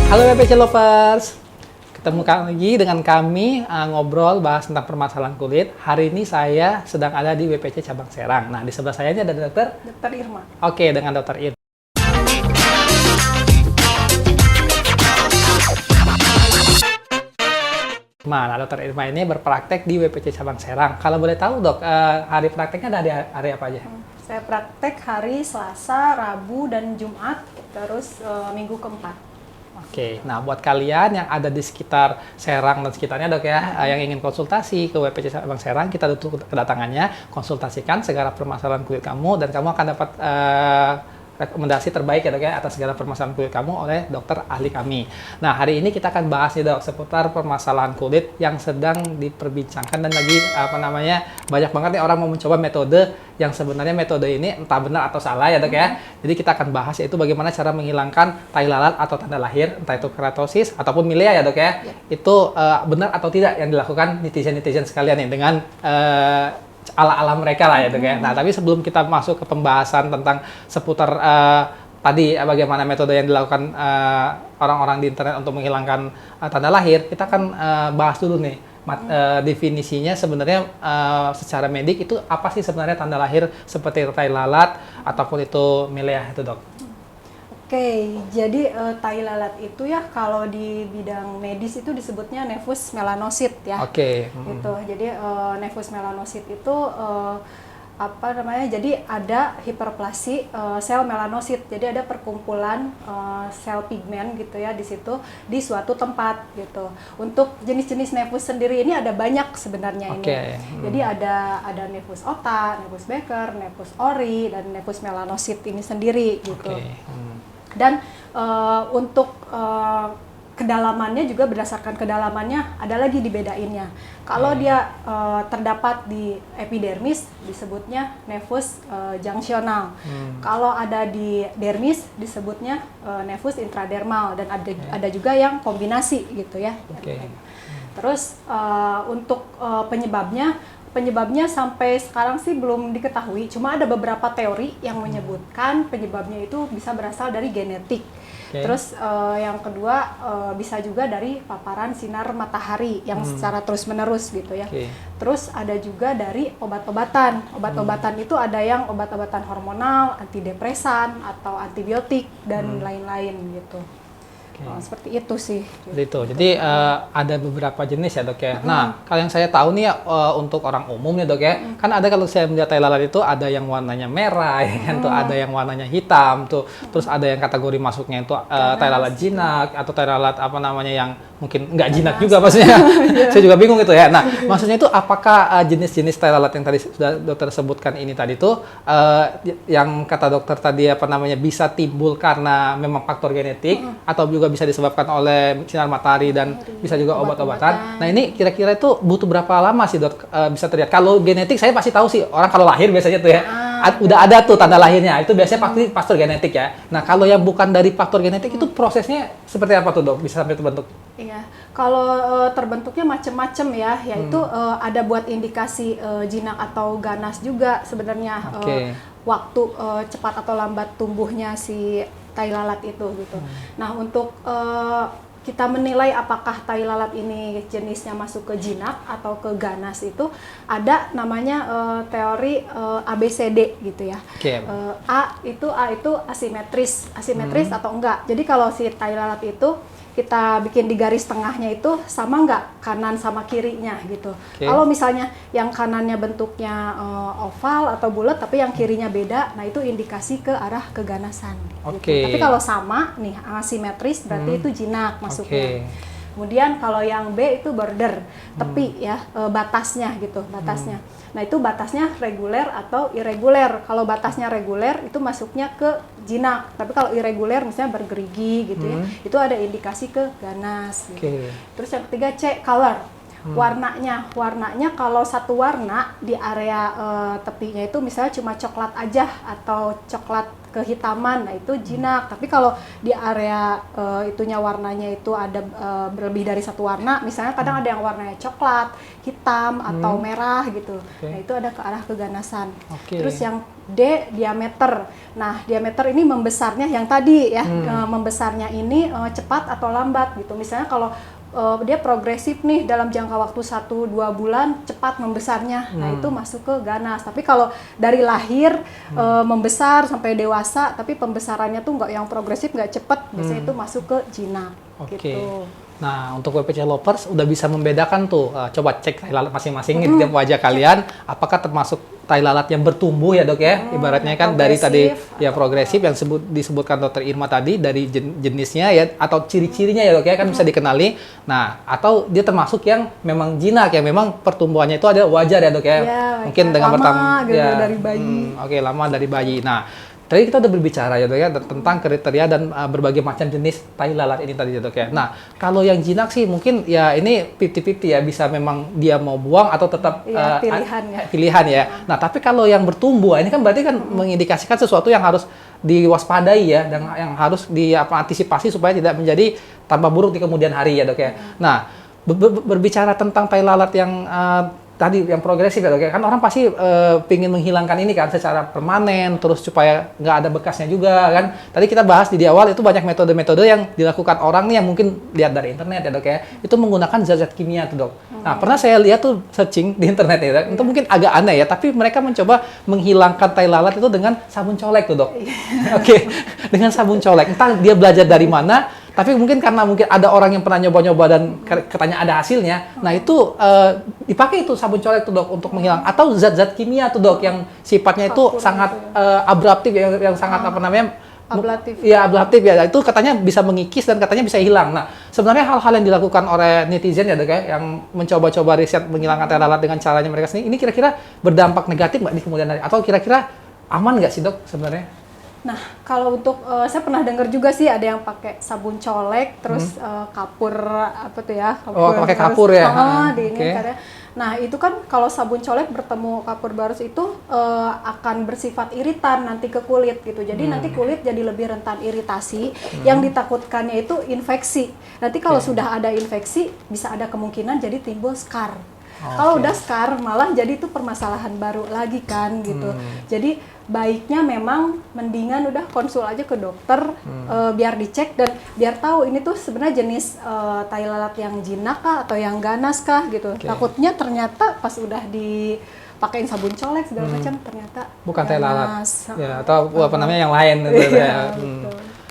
Halo WPC Lovers, ketemu lagi dengan kami ngobrol bahas tentang permasalahan kulit. Hari ini saya sedang ada di WPC Cabang Serang. Nah, di sebelah saya ini ada Dokter Irma. Oke, dengan Dokter Irma. Nah, Dokter Irma ini berpraktek di WPC Cabang Serang. Kalau boleh tahu dok, hari prakteknya ada hari apa aja? Saya praktek hari Selasa, Rabu, dan Jumat, terus minggu keempat. Oke, nah buat kalian yang ada di sekitar Serang dan sekitarnya dok ya, yang ingin konsultasi ke WPC Cabang Serang, kita tutup kedatangannya, konsultasikan segala permasalahan kulit kamu, dan kamu akan dapat rekomendasi terbaik ya dok ya atas segala permasalahan kulit kamu oleh dokter ahli kami. Nah hari ini kita akan bahas nih dok seputar permasalahan kulit yang sedang diperbincangkan dan lagi banyak banget nih orang mau mencoba metode yang sebenarnya metode ini entah benar atau salah ya dok ya. Jadi kita akan bahas yaitu bagaimana cara menghilangkan tai lalat atau tanda lahir, entah itu keratosis ataupun milea ya dok ya. Itu benar atau tidak yang dilakukan netizen sekalian nih dengan ala-ala mereka lah ya dok ya. Nah tapi sebelum kita masuk ke pembahasan tentang seputar tadi bagaimana metode yang dilakukan orang-orang di internet untuk menghilangkan tanda lahir, kita akan bahas dulu nih definisinya sebenarnya secara medik itu apa sih sebenarnya tanda lahir seperti tai lalat ataupun itu milea itu dok? Oke, jadi tai lalat itu ya kalau di bidang medis itu disebutnya nevus melanosit ya. Oke. Gitu. Jadi nevus melanosit itu Jadi ada hiperplasi sel melanosit. Jadi ada perkumpulan sel pigmen gitu ya di situ di suatu tempat gitu. Untuk jenis-jenis nevus sendiri ini ada banyak sebenarnya ini. Jadi ada nevus otak, nevus Becker, nevus ori, dan nevus melanosit ini sendiri gitu. Dan untuk kedalamannya juga berdasarkan kedalamannya ada lagi dibedainnya. Kalau dia terdapat di epidermis disebutnya nevus junctional. Kalau ada di dermis disebutnya nevus intradermal, dan ada juga yang kombinasi gitu ya. Terus untuk penyebabnya sampai sekarang sih belum diketahui. Cuma ada beberapa teori yang menyebutkan penyebabnya itu bisa berasal dari genetik. Terus yang kedua bisa juga dari paparan sinar matahari yang secara terus-menerus gitu ya. Terus ada juga dari obat-obatan. Obat-obatan itu ada yang obat-obatan hormonal, antidepresan atau antibiotik dan lain-lain gitu. Seperti itu sih. Itu. Jadi ada beberapa jenis ya dok ya. Nah kalau yang saya tahu nih ya untuk orang umum nih dok ya, kan ada kalau saya melihat tai lalat itu ada yang warnanya merah, ya kan tuh ada yang warnanya hitam tuh, terus ada yang kategori masuknya itu tai lalat jinak atau tai lalat yang mungkin nggak jinak juga maksudnya. Saya juga bingung gitu ya. Nah maksudnya itu apakah jenis-jenis tai lalat yang tadi sudah dokter sebutkan ini tadi tuh yang kata dokter tadi bisa timbul karena memang faktor genetik atau juga bisa disebabkan oleh sinar matahari dan bisa juga obat-obatan. Nah ini kira-kira itu butuh berapa lama sih dok bisa terlihat? Kalau genetik saya pasti tahu sih, orang kalau lahir biasanya tuh ya udah ada tuh tanda lahirnya, itu biasanya pasti faktor genetik ya. Nah kalau yang bukan dari faktor genetik itu prosesnya seperti apa tuh dok bisa sampai terbentuk? Iya, kalau terbentuknya macam-macam ya, yaitu ada buat indikasi jinak atau ganas juga sebenarnya waktu cepat atau lambat tumbuhnya si tai lalat itu gitu. Nah untuk kita menilai apakah tai lalat ini jenisnya masuk ke jinak atau ke ganas itu ada namanya teori ABCD gitu ya. A itu asimetris atau enggak. Jadi kalau si tai lalat itu kita bikin di garis tengahnya itu sama nggak kanan sama kirinya gitu. Kalau misalnya yang kanannya bentuknya oval atau bulat tapi yang kirinya beda, nah itu indikasi ke arah keganasan. Gitu. Tapi kalau sama nih asimetris berarti itu jinak masuknya. Kemudian kalau yang B itu border, tepi ya, batasnya gitu, batasnya. Nah itu batasnya reguler atau irreguler. Kalau batasnya reguler itu masuknya ke jinak, tapi kalau irreguler misalnya bergerigi gitu ya, itu ada indikasi ke ganas. Gitu. Terus yang ketiga C, color. Warnanya kalau satu warna di area tepinya itu misalnya cuma coklat aja atau coklat kehitaman, nah itu jinak. Tapi kalau di area itunya warnanya itu ada lebih dari satu warna, misalnya kadang ada yang warnanya coklat, hitam atau merah gitu. Nah itu ada ke arah keganasan. Terus yang D, diameter. Nah, diameter ini membesarnya yang tadi ya, membesarnya ini cepat atau lambat gitu. Misalnya kalau dia progresif nih dalam jangka waktu 1-2 bulan cepat membesarnya, nah itu masuk ke ganas. Tapi kalau dari lahir membesar sampai dewasa, tapi pembesarannya tuh nggak yang progresif, nggak cepat, biasanya itu masuk ke jinak. Gitu. Nah, untuk WPC lovers udah bisa membedakan tuh. Coba cek tai lalat masing-masing di tiap wajah kalian, apakah termasuk tai lalat yang bertumbuh ya dok ya? Ibaratnya kan dari tadi ya progresif yang disebutkan dokter Irma tadi, dari jenisnya ya atau ciri-cirinya ya dok ya, kan bisa dikenali. Nah, atau dia termasuk yang memang jinak, yang memang pertumbuhannya itu ada wajar ya dok ya? Mungkin dengan pertama gitu, ya, dari bayi. Lama dari bayi. Nah, tadi kita udah berbicara ya dok ya tentang kriteria dan berbagai macam jenis tai lalat ini tadi ya dok ya. Nah, kalau yang jinak sih mungkin ya ini 50-50 ya, bisa memang dia mau buang atau tetap pilihan ya. Nah, tapi kalau yang bertumbuh ini kan berarti kan mengindikasikan sesuatu yang harus diwaspadai ya, dan yang harus diantisipasi supaya tidak menjadi tambah buruk di kemudian hari ya dok ya. Nah, berbicara tentang tai lalat yang tadi yang progresif ya dok ya, kan orang pasti pingin menghilangkan ini kan secara permanen, terus supaya nggak ada bekasnya juga kan. Tadi kita bahas di awal itu banyak metode-metode yang dilakukan orang nih yang mungkin lihat dari internet ya dok ya, itu menggunakan zat-zat kimia tuh dok. Nah, pernah saya lihat tuh searching di internet ya dok, itu mungkin agak aneh ya, tapi mereka mencoba menghilangkan tai lalat itu dengan sabun colek tuh dok. Dengan sabun colek, entah dia belajar dari mana, tapi mungkin karena ada orang yang pernah nyoba-nyoba dan katanya ada hasilnya, nah itu dipakai itu sabun colek tuh dok untuk menghilang, atau zat-zat kimia tuh dok yang sifatnya itu sangat abruptif yang sangat ablatif ya, itu katanya bisa mengikis dan katanya bisa hilang. Nah, sebenarnya hal-hal yang dilakukan oleh netizen ya dok ya, yang mencoba-coba riset menghilangkan tai lalat dengan caranya mereka sendiri, ini kira-kira berdampak negatif nggak di kemudian hari, atau kira-kira aman nggak sih dok sebenarnya? Nah, kalau untuk saya pernah dengar juga sih ada yang pakai sabun colek, terus kapur apa tuh ya? Pakai kapur ya? Nah, itu kan kalau sabun colek bertemu kapur barus itu akan bersifat iritan nanti ke kulit gitu. Jadi nanti kulit jadi lebih rentan iritasi. Yang ditakutkannya itu infeksi. Nanti kalau sudah ada infeksi, bisa ada kemungkinan jadi timbul scar. Kalau udah scar malah jadi itu permasalahan baru lagi kan gitu. Jadi baiknya memang mendingan udah konsul aja ke dokter biar dicek dan biar tahu ini tuh sebenarnya jenis tai lalat yang jinak kah atau yang ganas kah gitu. Takutnya ternyata pas udah dipakein sabun colek segala macam ternyata bukan tai lalat ya, atau apa namanya yang lain gitu ya.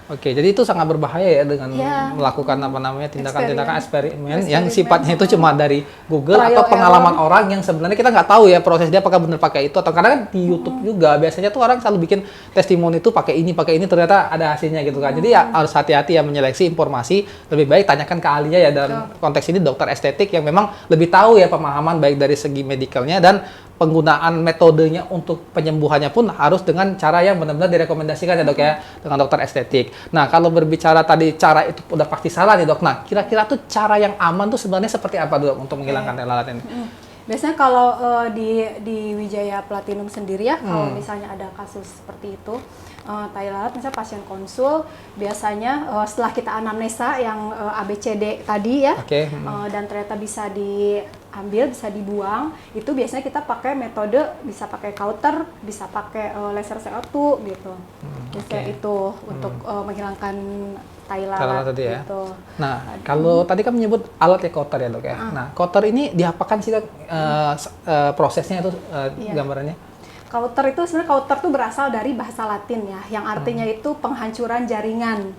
Oke, jadi itu sangat berbahaya ya dengan melakukan tindakan-tindakan eksperimen yang sifatnya itu cuma dari Google atau pengalaman orang yang sebenarnya kita nggak tahu ya proses dia apakah benar pakai itu, atau kadang kan di YouTube juga biasanya tuh orang selalu bikin testimoni itu pakai ini ternyata ada hasilnya gitu kan. Jadi ya harus hati-hati ya menyeleksi informasi, lebih baik tanyakan ke ahlinya ya, dalam konteks ini dokter estetik yang memang lebih tahu ya pemahaman baik dari segi medikalnya, dan penggunaan metodenya untuk penyembuhannya pun harus dengan cara yang benar-benar direkomendasikan ya dok ya, dengan dokter estetik. Nah, kalau berbicara tadi cara itu udah pasti salah nih dok. Nah, kira-kira tuh cara yang aman tuh sebenarnya seperti apa dok untuk menghilangkan tai lalat ini? Biasanya kalau di Wijaya Platinum sendiri ya, kalau misalnya ada kasus seperti itu, tai lalat, misalnya pasien konsul, biasanya setelah kita anamnesa yang ABCD tadi ya, dan ternyata bisa diambil, bisa dibuang, itu biasanya kita pakai metode, bisa pakai kauter, bisa pakai laser CO2 gitu. Biasanya itu untuk menghilangkan tai lalat tadi ya. gitu. Nah, kalau tadi kan menyebut alat ya kauter ya dok ya. Nah, kauter ini diapakan sih dok? Prosesnya itu gambarannya? Kauter itu sebenarnya kauter itu berasal dari bahasa Latin ya, yang artinya itu penghancuran jaringan.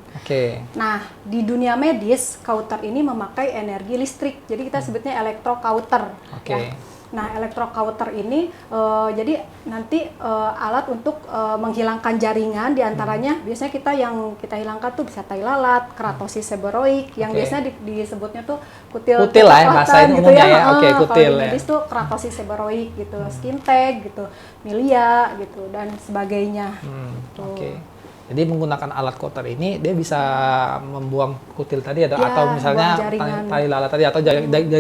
Nah, di dunia medis kauter ini memakai energi listrik, jadi kita sebutnya elektrokauter. Ya. Nah, elektrokauter ini jadi nanti alat untuk menghilangkan jaringan, diantaranya biasanya yang kita hilangkan tuh bisa tai lalat, keratosis seborrheic, yang biasanya disebutnya tuh kutil lah ya, bahasa ini gitu umumnya ya. Kutil. Kalau di medis tuh keratosis seborrheic gitu, skin tag gitu, milia gitu dan sebagainya. Jadi menggunakan alat kauter ini dia bisa membuang kutil tadi atau misalnya tai lalat tadi atau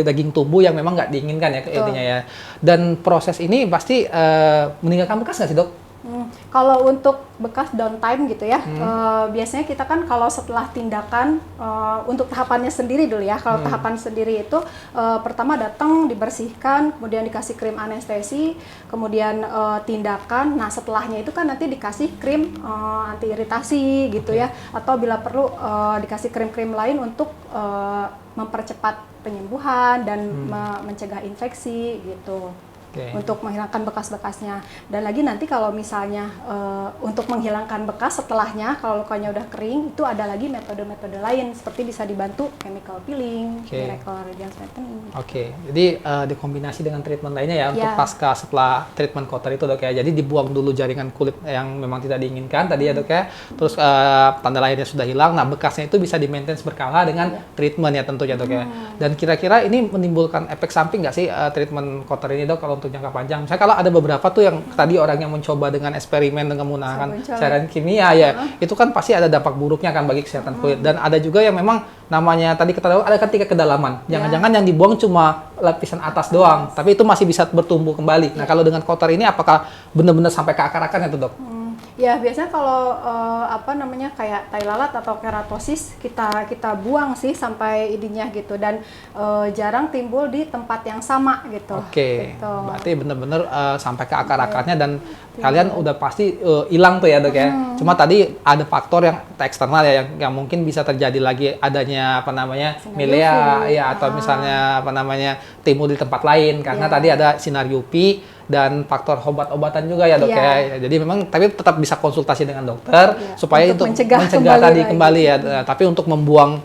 daging tubuh yang memang nggak diinginkan ya intinya ya. Dan proses ini pasti meninggalkan bekas nggak sih dok? Kalau untuk bekas downtime gitu ya, biasanya kita kan kalau setelah tindakan untuk tahapannya sendiri dulu ya. Kalau tahapan sendiri itu pertama datang dibersihkan, kemudian dikasih krim anestesi, kemudian tindakan. Nah setelahnya itu kan nanti dikasih krim anti iritasi gitu ya, atau bila perlu dikasih krim-krim lain untuk mempercepat penyembuhan dan mencegah infeksi gitu. Untuk menghilangkan bekas-bekasnya. Dan lagi nanti kalau misalnya untuk menghilangkan bekas setelahnya, kalau lukanya udah kering, itu ada lagi metode-metode lain, seperti bisa dibantu chemical peeling, miracle radiance whitening. Jadi dikombinasi dengan treatment lainnya ya untuk pasca setelah treatment Kotter itu dok ya. Jadi dibuang dulu jaringan kulit yang memang tidak diinginkan tadi ya dok ya. Terus tanda lahirnya sudah hilang, nah bekasnya itu bisa di-maintain berkala dengan treatment ya tentunya dok ya. Dan kira-kira ini menimbulkan efek samping nggak sih treatment Kotter ini dok kalau untuk jangka panjang? Misalnya kalau ada beberapa tuh yang tadi orang yang mencoba dengan eksperimen dengan menggunakan cairan kimia ya, itu kan pasti ada dampak buruknya kan bagi kesehatan kulit. Dan ada juga yang memang namanya tadi kita tahu ada kan tingkat kedalaman. Jangan-jangan yang dibuang cuma lapisan atas doang, tapi itu masih bisa bertumbuh kembali. Nah kalau dengan Kotter ini apakah benar-benar sampai ke akar-akarnya tuh dok? Ya biasanya kalau kayak tai lalat atau keratosis kita buang sih sampai ininya gitu, dan jarang timbul di tempat yang sama gitu. Gitu. Berarti benar-benar sampai ke akar-akarnya dan kalian udah pasti hilang tuh ya dok ya. Cuma tadi ada faktor yang eksternal ya yang mungkin bisa terjadi lagi adanya milea ya atau misalnya timbul di tempat lain karena tadi ada sinar UV dan faktor obat-obatan juga ya dok ya. Jadi memang tapi tetap bisa konsultasi dengan dokter supaya untuk mencegah tadi kembali ya. Tapi untuk membuang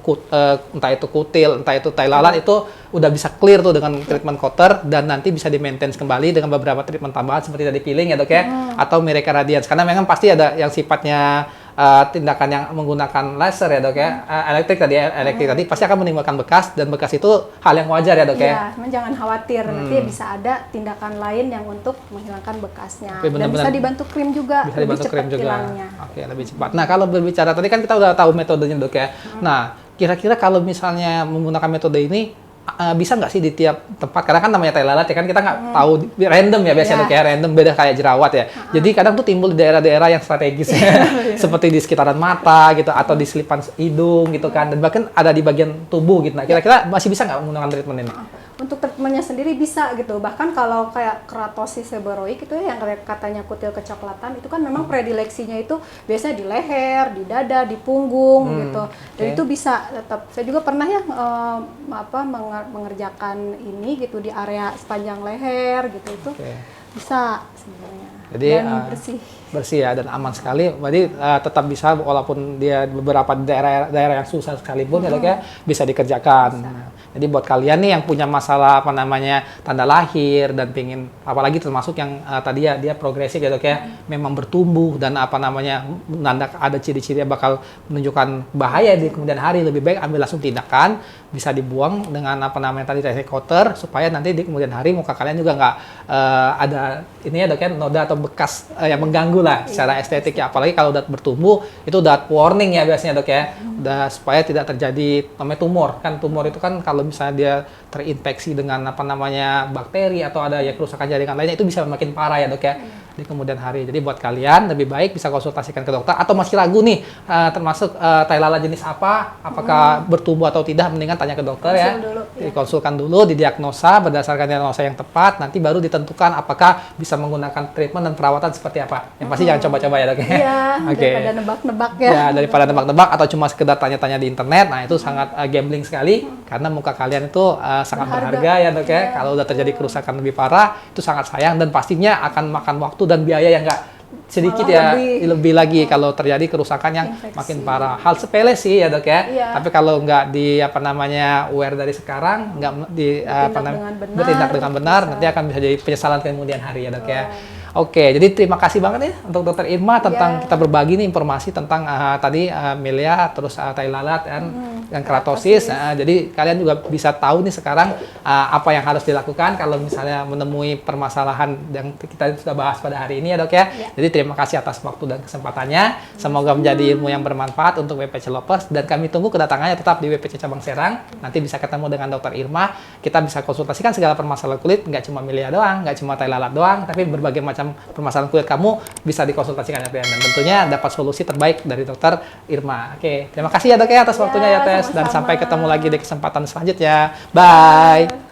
entah itu kutil, entah itu tai lalat itu udah bisa clear tuh dengan treatment Kotter dan nanti bisa di-maintain kembali dengan beberapa treatment tambahan seperti tadi peeling ya dok ya atau miracle radiance karena memang pasti ada yang sifatnya tindakan yang menggunakan laser ya dok ya, elektrik tadi pasti akan menimbulkan bekas dan bekas itu hal yang wajar ya dok ya. Iya, jangan khawatir, nanti bisa ada tindakan lain yang untuk menghilangkan bekasnya. Dan bisa dibantu krim juga, bisa dibantu krim juga. Lebih cepat. Nah kalau berbicara tadi kan kita udah tahu metodenya dok ya. Nah kira-kira kalau misalnya menggunakan metode ini bisa nggak sih di tiap tempat? Karena kan namanya tai lalat ya kan kita nggak tahu random ya biasanya kayak random beda kayak jerawat ya. Jadi kadang tuh timbul di daerah-daerah yang strategis seperti di sekitaran mata gitu atau di selipan hidung gitu kan dan bahkan ada di bagian tubuh gitu. Nah kira-kira masih bisa nggak menggunakan treatment ini? Untuk treatmentnya sendiri bisa gitu, bahkan kalau kayak keratosis seborrheic itu yang katanya kutil kecoklatan itu kan memang predileksinya itu biasanya di leher, di dada, di punggung gitu, dan itu bisa tetap. Saya juga pernah ya mengerjakan ini gitu di area sepanjang leher gitu, itu bisa sebenarnya. Jadi bersih ya dan aman sekali. Jadi tetap bisa walaupun dia beberapa daerah yang susah sekalipun ya dok ya bisa dikerjakan. Jadi buat kalian nih yang punya masalah tanda lahir dan pingin apalagi termasuk yang tadi ya dia progresif ya dok ya memang bertumbuh dan menandak ada ciri-ciri bakal menunjukkan bahaya di kemudian hari, lebih baik ambil langsung tindakan, bisa dibuang dengan tadi teknik Kotter supaya nanti di kemudian hari muka kalian juga nggak ada ini ya dok ya noda atau bekas yang mengganggu lah secara estetik ya, apalagi kalau udah bertumbuh itu udah warning ya biasanya dok ya, udah supaya tidak terjadi tumor kan. Tumor itu kan kalau misalnya dia terinfeksi dengan bakteri atau ada ya kerusakan jaringan lainnya itu bisa makin parah ya dok ya di kemudian hari. Jadi buat kalian lebih baik bisa konsultasikan ke dokter atau masih ragu nih termasuk tai lalat jenis apa, apakah bertumbuh atau tidak, mendingan tanya ke dokter ya. Dikonsulkan dulu, didiagnosa berdasarkan diagnosa yang tepat, nanti baru ditentukan apakah bisa menggunakan treatment dan perawatan seperti apa. Yang pasti jangan coba-coba ya dok ya. Daripada nebak-nebak ya. Daripada nebak-nebak atau cuma sekedar tanya-tanya di internet, nah itu sangat gambling sekali karena muka kalian itu sangat berharga ya dok ya. Kalau udah terjadi kerusakan lebih parah itu sangat sayang dan pastinya akan makan waktu dan biaya yang enggak sedikit lebih lagi kalau terjadi kerusakan yang makin parah. Hal sepele sih ya dok ya. Tapi kalau nggak aware dari sekarang, nggak bertindak dengan benar, nanti akan bisa jadi penyesalan kemudian hari ya dok ya. Oke, jadi terima kasih banget ya untuk Dokter Irma tentang kita berbagi nih informasi tentang tadi milea terus tai lalat dan dan keratosis. Jadi kalian juga bisa tahu nih sekarang apa yang harus dilakukan kalau misalnya menemui permasalahan yang kita sudah bahas pada hari ini ya dok ya. Jadi terima kasih atas waktu dan kesempatannya. Semoga menjadi ilmu yang bermanfaat untuk WPC Lovers, dan kami tunggu kedatangannya tetap di WPC Cabang Serang. Nanti bisa ketemu dengan Dokter Irma. Kita bisa konsultasikan segala permasalahan kulit, nggak cuma milia doang, nggak cuma tai lalat doang, tapi berbagai macam permasalahan kulit kamu bisa dikonsultasikan ya, dan tentunya dapat solusi terbaik dari Dokter Irma. Oke, terima kasih ya dok ya atas waktunya ya Tes, dan sampai ketemu lagi di kesempatan selanjutnya. Bye.